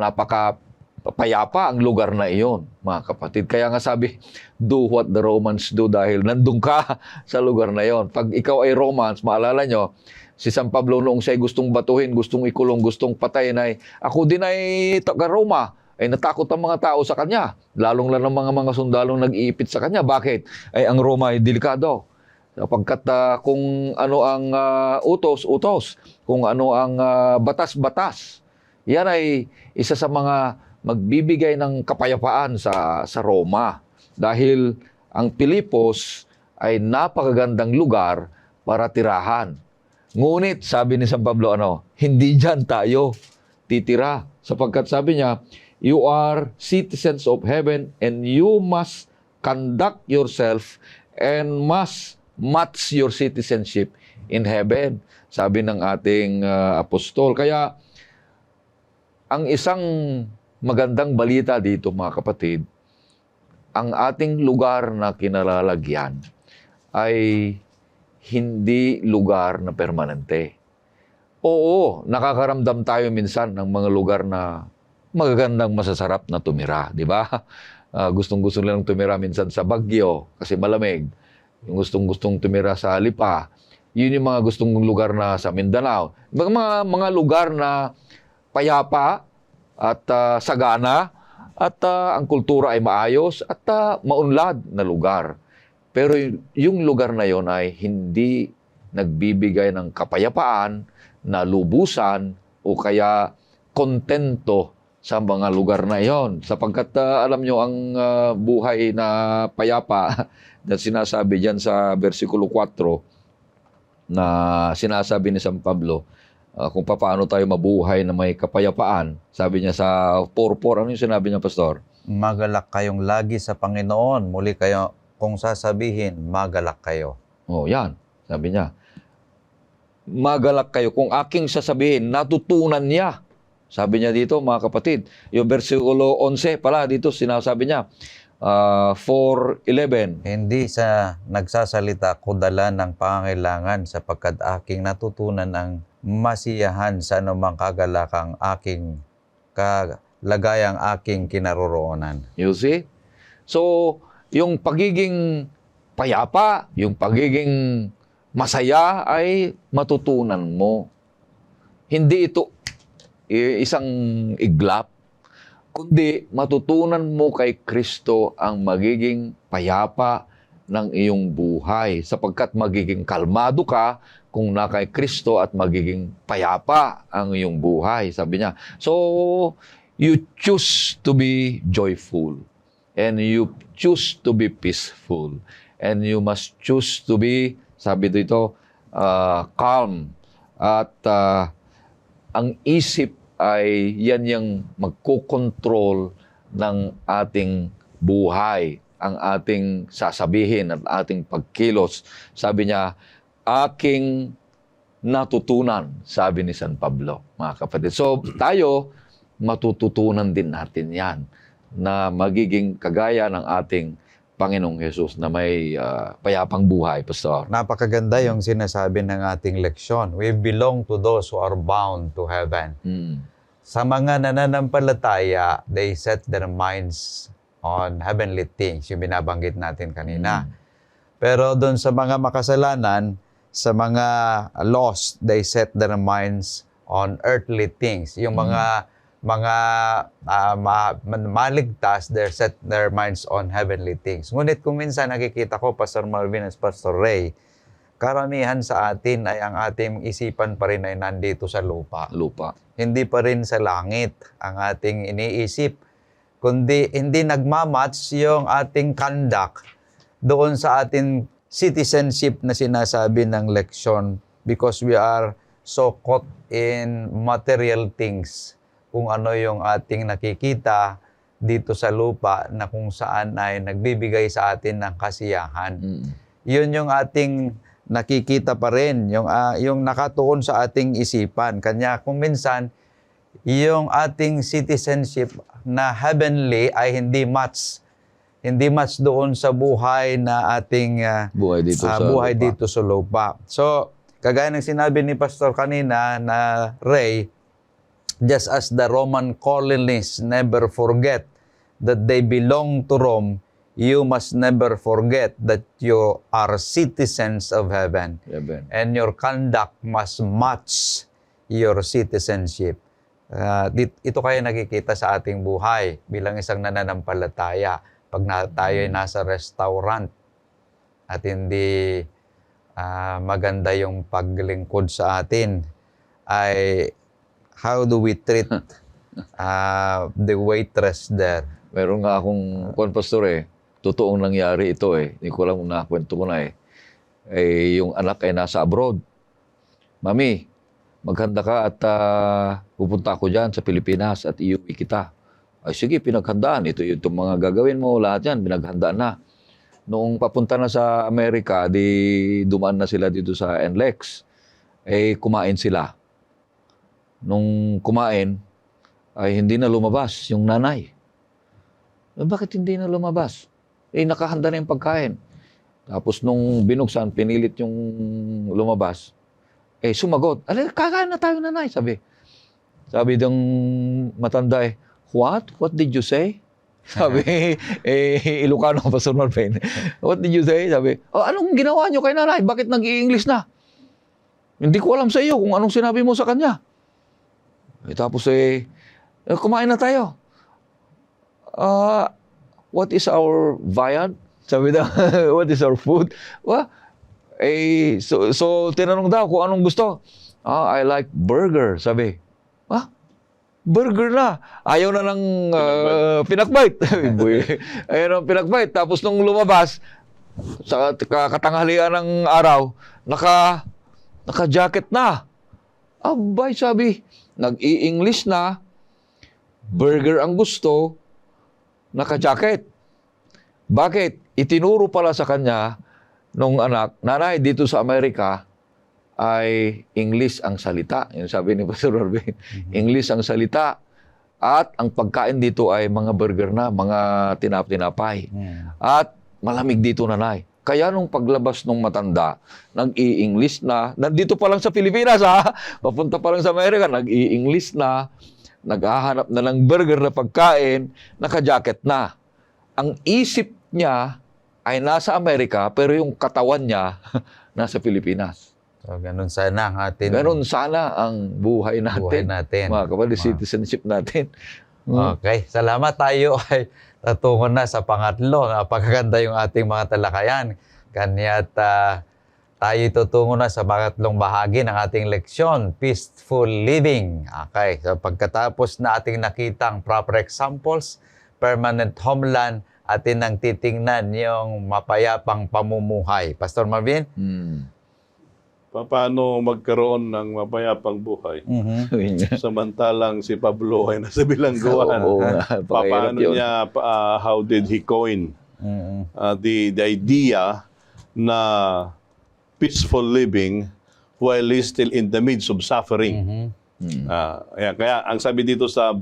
payapa ang lugar na iyon, mga kapatid. Kaya nga sabi, do what the Romans do dahil nandun ka sa lugar na iyon. Pag ikaw ay Romans, maalala nyo, si San Pablo noong siya'y gustong batuhin, gustong ikulong, gustong patayin ay, ako din ay taga-Roma, ay natakot ang mga tao sa kanya. Lalong lang ng mga sundalong nag-iipit sa kanya. Bakit? Ay ang Roma ay delikado. Sapagkat kung ano ang utos, kung ano ang batas-batas, yan ay isa sa mga magbibigay ng kapayapaan sa Roma. Dahil ang Pilipos ay napakagandang lugar para tirahan. Ngunit, sabi ni San Pablo, hindi dyan tayo titira. Sapagkat sabi niya, you are citizens of heaven and you must conduct yourself and must match your citizenship in heaven. Sabi ng ating apostol. Kaya, ang isang magandang balita dito, mga kapatid, ang ating lugar na kinalalagyan ay hindi lugar na permanente. Oo, nakakaramdam tayo minsan ng mga lugar na magagandang masasarap na tumira, di ba? Gustong-gusto nilang tumira minsan sa Baguio kasi malamig. Yung gustong-gustong tumira sa Lipa. Yun yung mga gustong lugar na sa Mindanao. Mga lugar na payapa, at sagana, at ang kultura ay maayos, at maunlad na lugar. Pero yung lugar na yon ay hindi nagbibigay ng kapayapaan, na lubusan, o kaya kontento sa mga lugar na yon. Sapagkat alam nyo, ang buhay na payapa na sinasabi dyan sa versikulo 4, na sinasabi ni San Pablo, kung paano tayo mabuhay na may kapayapaan. Sabi niya sa 4:4, ano yung sinabi niya, Pastor? Magalak kayong lagi sa Panginoon. Muli kayo, kung sasabihin, magalak kayo. Oh, yan. Sabi niya. Magalak kayo. Kung aking sasabihin, natutunan niya. Sabi niya dito, mga kapatid. Yung versikulo 11 pala, dito sinasabi niya, 4:11. Hindi sa nagsasalita ko dala ng pangangailangan sapagkat aking natutunan ang masiyahan sa anumang kagalakang aking kalagayang aking kinaroroonan. You see? So, yung pagiging payapa, yung pagiging masaya ay matutunan mo. Hindi ito isang iglap, kundi matutunan mo kay Kristo ang magiging payapa ng iyong buhay sapagkat magiging kalmado ka kung na kay Kristo at magiging payapa ang iyong buhay, sabi niya. So, you choose to be joyful and you choose to be peaceful and you must choose to be, sabi dito, calm at ang isip ay yan yung magkokontrol ng ating buhay, ang ating sasabihin at ating pagkilos. Sabi niya, aking natutunan, sabi ni San Pablo, mga kapatid. So tayo, matututunan din natin yan na magiging kagaya ng ating Panginoong Jesus na may payapang buhay, Pastor. Napakaganda yung sinasabi ng ating leksyon. We belong to those who are bound to heaven. Sa mga nananampalataya, they set their minds on heavenly things, yung binabanggit natin kanina. Pero doon sa mga makasalanan, sa mga lost, they set their minds on earthly things. Yung mga maligtas, they set their minds on heavenly things. Ngunit kung minsan nakikita ko, Pastor Marvin at Pastor Ray, karamihan sa atin ay ang ating isipan pa rin ay nandito sa lupa. Hindi pa rin sa langit ang ating iniisip, kundi hindi nagmamatch yung ating conduct doon sa ating citizenship na sinasabi ng leksyon because we are so caught in material things. Kung ano yung ating nakikita dito sa lupa na kung saan ay nagbibigay sa atin ng kasiyahan. Yun yung ating nakikita pa rin, yung nakatuon sa ating isipan. Kanya kung minsan, yung ating citizenship na heavenly ay hindi match doon sa buhay na ating buhay dito sa lupa. So, kagaya ng sinabi ni Pastor kanina na Ray, Just as the Roman colonists never forget that they belong to Rome, you must never forget that you are citizens of heaven. Amen. And your conduct must match your citizenship. Ito kaya nakikita sa ating buhay bilang isang nananampalataya. Pag tayo ay nasa restaurant at hindi maganda yung paglingkod sa atin, ay how do we treat the waitress there? Meron nga akong pastor totoong nangyari ito Hindi ko lang nakwento ko na yung anak ay nasa abroad. Mami, maghanda ka at pupunta ako dyan sa Pilipinas at iuwi kita. Ay sige, pinaghandaan. Itong mga gagawin mo, lahat yan, pinaghandaan na. Noong papunta na sa Amerika, dumaan na sila dito sa NLEX. Kumain sila. Nung kumain, ay hindi na lumabas yung nanay. Bakit hindi na lumabas? Nakahanda na yung pagkain. Tapos nung binuksan, pinilit yung lumabas. Sumagot. Kakain na tayo, nanay, sabi. Sabi ng matanda What? What did you say? Sabi, Ilocano, Pastor Marvin. What did you say? Sabi, anong ginawa nyo kay nanay? Bakit nag-i-English na? Hindi ko alam sa iyo kung anong sinabi mo sa kanya. Tapos kumain na tayo. What is our viand? Sabi daw, what is our food? So tinanong daw kung anong gusto. I like burger, sabi. Burger na. Ayaw na ng pinakbite. Ayaw na ng pinakbite. Tapos nung lumabas, sa katanghalian ng araw, naka-jacket na. Abay, sabi, nag-i-English na, burger ang gusto, naka-jacket. Bakit? Itinuro pala sa kanya nung anak, nanay, dito sa Amerika, ay English ang salita. Yung sabi ni Pastor Marvin. English ang salita. At ang pagkain dito ay mga burger na, mga tinapay. At malamig dito, nanay. Kaya nung paglabas ng matanda, nag-i-English na, nandito pa lang sa Pilipinas, papunta pa lang sa Amerika, nag-i-English na, naghahanap na ng burger na pagkain, naka-jacket na. Ang isip niya ay nasa Amerika, pero yung katawan niya nasa Pilipinas. So, ganun sana ang atin. Ganun sana ang buhay natin. Mga kapatid, citizenship natin. Okay. Salamat, tayo ay tatungo na sa pangatlo. Napakaganda yung ating mga talakayan. Kanya't tayo tutungo na sa pangatlong bahagi ng ating leksyon, peaceful living. Okay. So, pagkatapos na ating nakitang proper examples, permanent homeland, atin ang titingnan yung mapayapang pamumuhay. Pastor Marvin? Paano magkaroon ng mapayapang buhay? Samantalang si Pablo ay nasa bilangguan. Paano niya, how did he coin the idea na peaceful living while he's still in the midst of suffering? Kaya ang sabi dito sa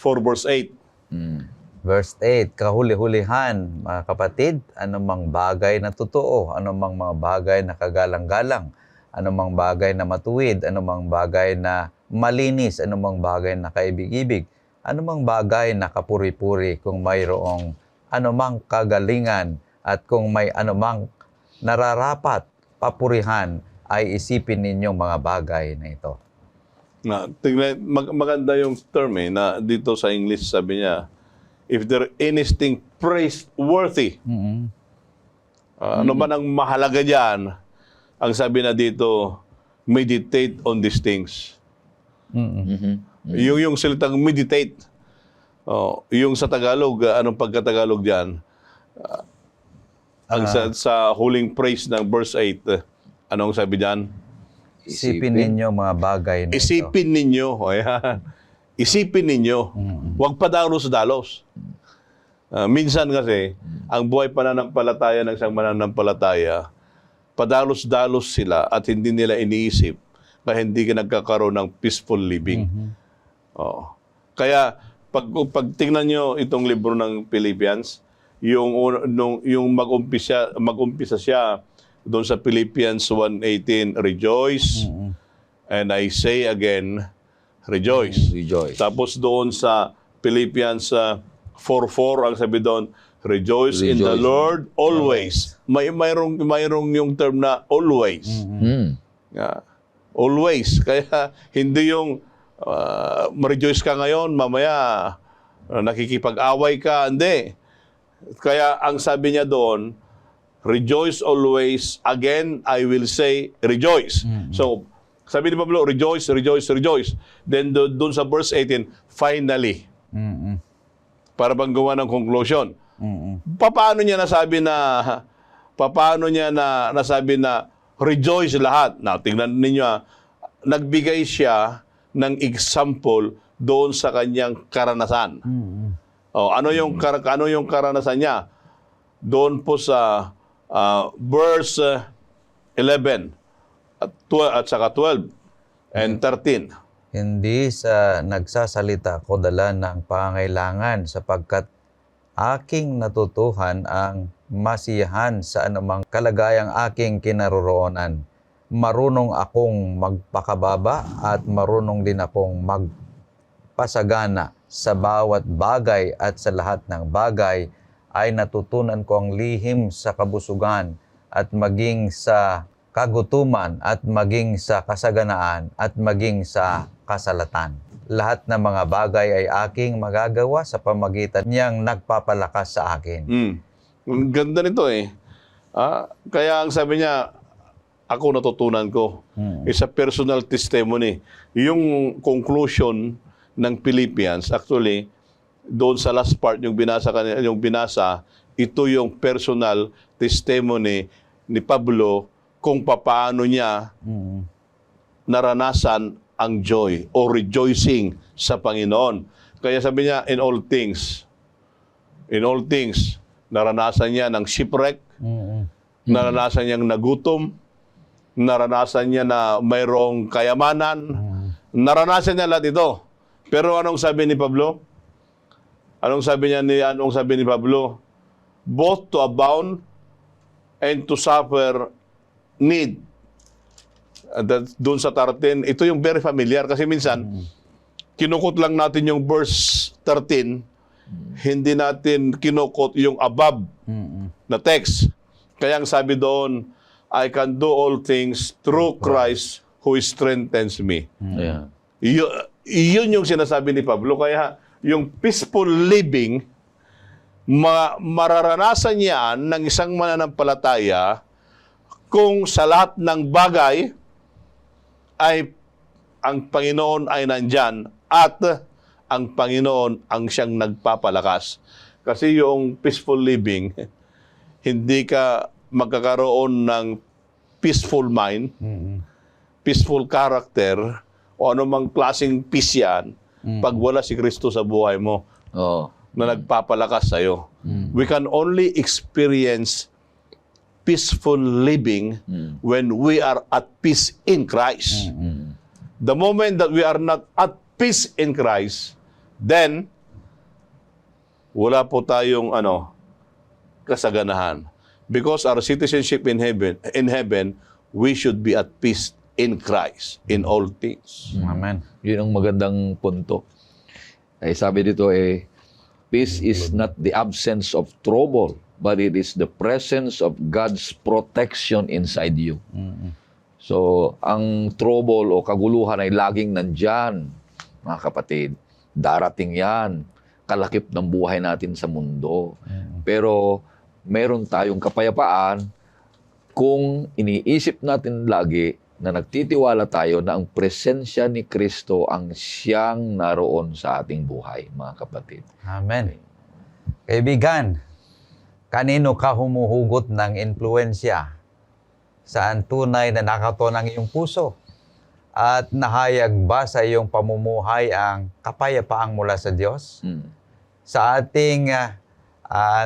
4 verse 8. Verse 8, kahuli-hulihan, mga kapatid, anumang bagay na totoo, anumang mga bagay na kagalang-galang, anumang bagay na matuwid, anumang bagay na malinis, anumang bagay na kaibig-ibig, anumang bagay na kapuri-puri, kung mayroong anumang kagalingan at kung may anumang nararapat papurihan, ay isipin ninyong mga bagay na ito. Maganda yung term na dito sa English sabi niya, if there anything praiseworthy, ano man ang mahalaga dyan, ang sabi na dito, meditate on these things. Yung salitang meditate, yung sa Tagalog, anong pagkatagalog dyan? Sa huling praise ng verse 8, anong sabi dyan? Isipin ninyo mga bagay na ito. Isipin ninyo. Ayan. Isipin ninyo. Huwag padalos-dalos. Minsan kasi, ang buhay pananampalataya ng isang mananampalataya, padalos-dalos sila at hindi nila iniisip kaya hindi ka nagkakaroon ng peaceful living. Kaya, pag tingnan nyo itong libro ng Philippians, yung mag-umpisa siya doon sa Philippians 1:18, rejoice, and I say again, rejoice. Rejoice. Tapos doon sa Philippians 4:4 ang sabi doon, rejoice in the Rejoice. Lord always. Mayroong yung term na always. Yeah. Always. Kaya hindi yung ma-rejoice ka ngayon, mamaya nakikipag-away ka. Hindi. Kaya ang sabi niya doon, rejoice always. Again, I will say rejoice. So, sabi ni Pablo, rejoice, rejoice, rejoice. Then doon sa verse 18, finally. Para bang gawa ng conclusion. Paano niya nasabi na rejoice lahat? Now, tingnan ninyo, nagbigay siya ng example doon sa kanyang karanasan. Ano yung karanasan niya? Doon po sa verse 11 at saka 12 and 13. Hindi sa nagsasalita ko dala ng pangailangan sapagkat aking natutuhan ang masiyahan sa anumang kalagayang aking kinaroroonan. Marunong akong magpakababa at marunong din akong magpasagana sa bawat bagay at sa lahat ng bagay ay natutunan ko ang lihim sa kabusugan at maging sa kagutuman at maging sa kasaganaan at maging sa kasalatan. Lahat ng mga bagay ay aking magagawa sa pamagitan niyang nagpapalakas sa akin. Ang ganda nito eh. Kaya ang sabi niya, ako natutunan ko. It's a personal testimony. Yung conclusion ng Philippians, actually, doon sa last part yung binasa, ito yung personal testimony ni Pablo kung paano niya naranasan ang joy o rejoicing sa Panginoon. Kaya sabi niya, in all things, naranasan niya ng shipwreck, naranasan niyang nagutom, naranasan niya na mayroong kayamanan, naranasan niya lahat ito. Pero anong sabi ni Pablo? Anong sabi ni Pablo? Both to abound and to suffer need. Doon sa 13, ito yung very familiar kasi minsan kinukot lang natin yung verse 13, hindi natin kinukot yung above na text. Kaya ang sabi doon, I can do all things through Christ who strengthens me. Yeah. Yun yung sinasabi ni Pablo. Kaya yung peaceful living, mararanasan yan ng isang mananampalataya kung sa lahat ng bagay ay ang Panginoon ay nandyan at ang Panginoon ang siyang nagpapalakas. Kasi yung peaceful living, hindi ka magkakaroon ng peaceful mind, peaceful character, o anumang klaseng peace yan pag wala si Kristo sa buhay mo na nagpapalakas sa'yo. We can only experience peaceful living when we are at peace in Christ. The moment that we are not at peace in Christ, then wala po tayong kasaganahan. Because our citizenship in heaven, we should be at peace in Christ in all things. Amen. Yun ang magandang punto. Ay sabi dito peace is not the absence of trouble, but it is the presence of God's protection inside you. So, ang trouble o kaguluhan ay laging nandyan, mga kapatid. Darating yan. Kalakip ng buhay natin sa mundo. Pero, meron tayong kapayapaan kung iniisip natin lagi na nagtitiwala tayo na ang presensya ni Kristo ang siyang naroon sa ating buhay, mga kapatid. Amen. Kaibigan, kanino ka humuhugot ng impluensya? Saan tunay na nakato ng iyong puso? At nahayag ba sa iyong pamumuhay ang kapayapaang mula sa Diyos? Sa ating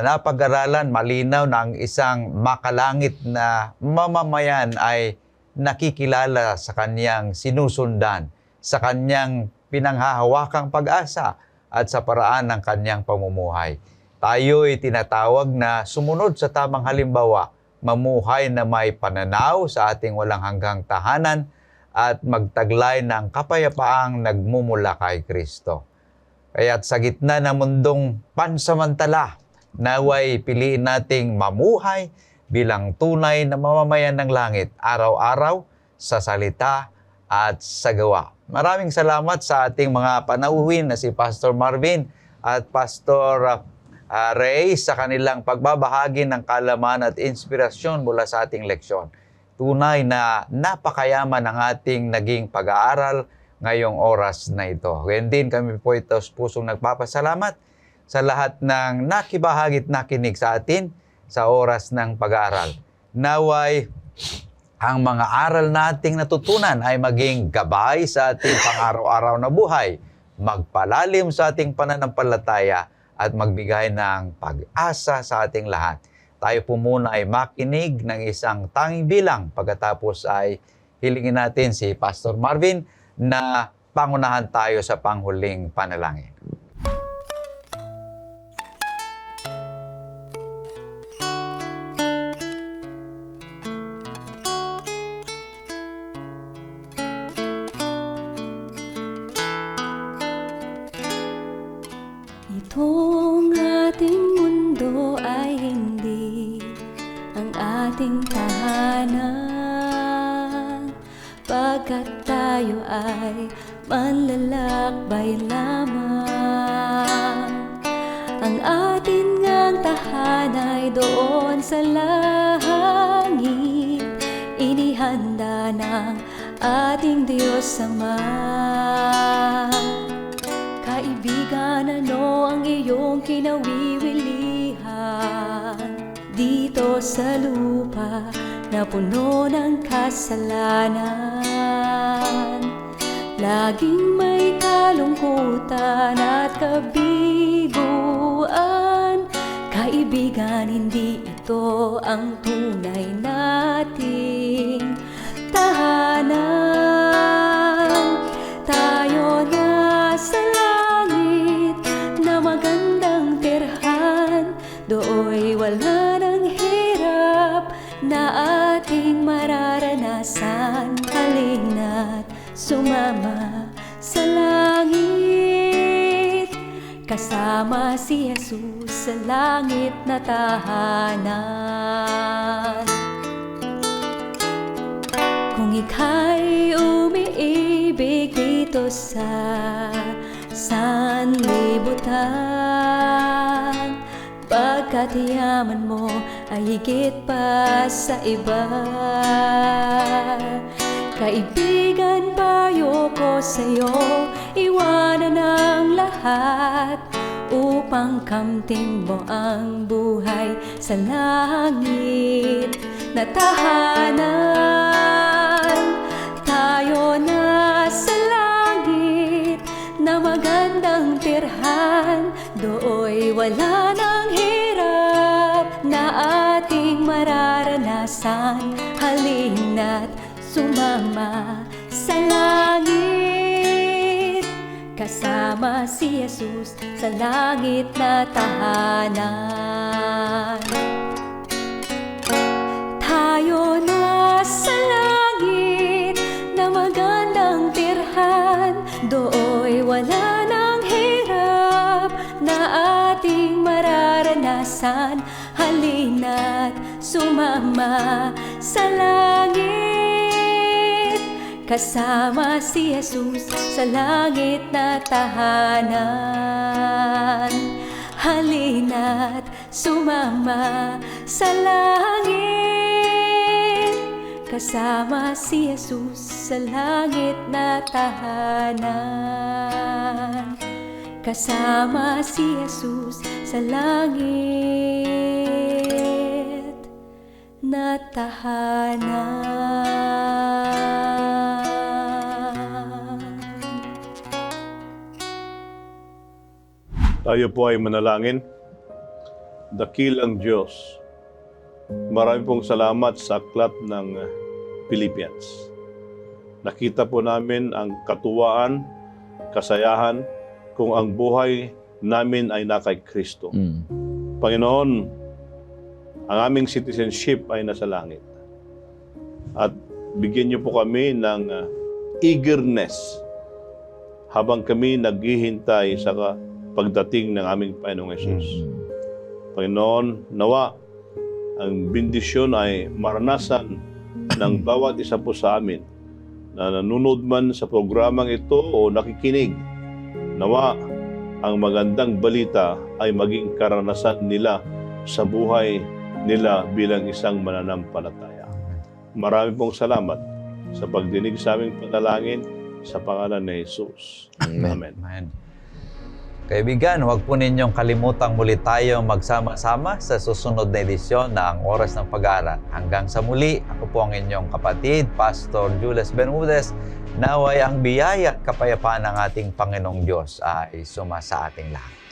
napag-aralan, malinaw na ang isang makalangit na mamamayan ay nakikilala sa kanyang sinusundan, sa kanyang pinanghahawakang pag-asa at sa paraan ng kanyang pamumuhay. Tayo'y tinatawag na sumunod sa tamang halimbawa, mamuhay na may pananaw sa ating walang hanggang tahanan at magtaglay ng kapayapaang nagmumula kay Kristo. Kaya't sa gitna ng mundong pansamantala, naway piliin nating mamuhay bilang tunay na mamamayan ng langit, araw-araw sa salita at sa gawa. Maraming salamat sa ating mga panauhin na si Pastor Marvin at Pastor Ray sa kanilang pagbabahagi ng kaalaman at inspirasyon mula sa ating leksyon. Tunay na napakayaman ang ating naging pag-aaral ngayong oras na ito. Ngayon din kami po ito pusong nagpapasalamat sa lahat ng nakibahagit nakinig sa atin sa oras ng pag-aaral. Naway ang mga aral nating natutunan ay maging gabay sa ating pang-araw-araw na buhay, magpalalim sa ating pananampalataya at magbigay ng pag-asa sa ating lahat. Tayo po muna ay makinig ng isang tanging bilang, pagkatapos ay hilingin natin si Pastor Marvin na pangunahan tayo sa panghuling panalangin. Itong ating mundo ay hindi ang ating tahanan, pagkat tayo ay manlalakbay lamang. Ang ating ngang tahanan ay doon sa langit, inihanda ng ating Diyos Ama. Kaibigan, ano ang iyong kinawiwilihan dito sa lupa na puno ng kasalanan? Laging may kalungkutan at kabiguan. Kaibigan, hindi ito ang tunay nating tahanan. Tayo na sa langit na magandang tirhan, dooy wala ng hirap na ating mararanasan. Halina't sumama sa langit, kasama si Jesus sa langit na tahanan. Kung ika'y umiibig dito sa sanlibutan, pagkat yaman mo ay higit pa sa iba. Kaibigan, payo ko sa'yo, iwanan ang lahat upang kamtin mo ang buhay sa langit na tahanan. Tayo na sa langit na magandang tirhan, dooy wala ng hirap na ating mararanasan. Halina't sumama sa langit, kasama si Jesus sa langit na tahanan. Tayo na sa langit na magandang tirhan, dooy wala ng hirap na ating mararanasan. Halina't sumama sa langit, kasama si Jesus sa langit na tahanan. Halina't sumama sa langit, kasama si Jesus sa langit na tahanan. Kasama si Jesus sa langit na tahanan. Tayo po ay manalangin. Dakilang Diyos, marami pong salamat sa aklat ng Philippians. Nakita po namin ang katuwaan, kasayahan, kung ang buhay namin ay na kay Kristo. Panginoon, ang aming citizenship ay nasa langit. At bigyan niyo po kami ng eagerness habang kami naghihintay sa pagdating ng aming Panginoong Yesus. Panginoon, nawa ang bendisyon ay maranasan ng bawat isa po sa amin na nanonood man sa programang ito o nakikinig. Nawa ang magandang balita ay maging karanasan nila sa buhay nila bilang isang mananampalataya. Marami pong salamat sa pagdinig sa aming panalangin sa pangalan ni Jesus. Amen. Amen. Kaibigan, huwag po ninyong kalimutang muli tayong magsama-sama sa susunod na edisyon na ang Oras ng Pag-aaral. Hanggang sa muli, ako po ang inyong kapatid, Pastor Jules Bermudez. Naway ang biyaya at kapayapaan ng ating Panginoong Diyos ay suma sa ating lahat.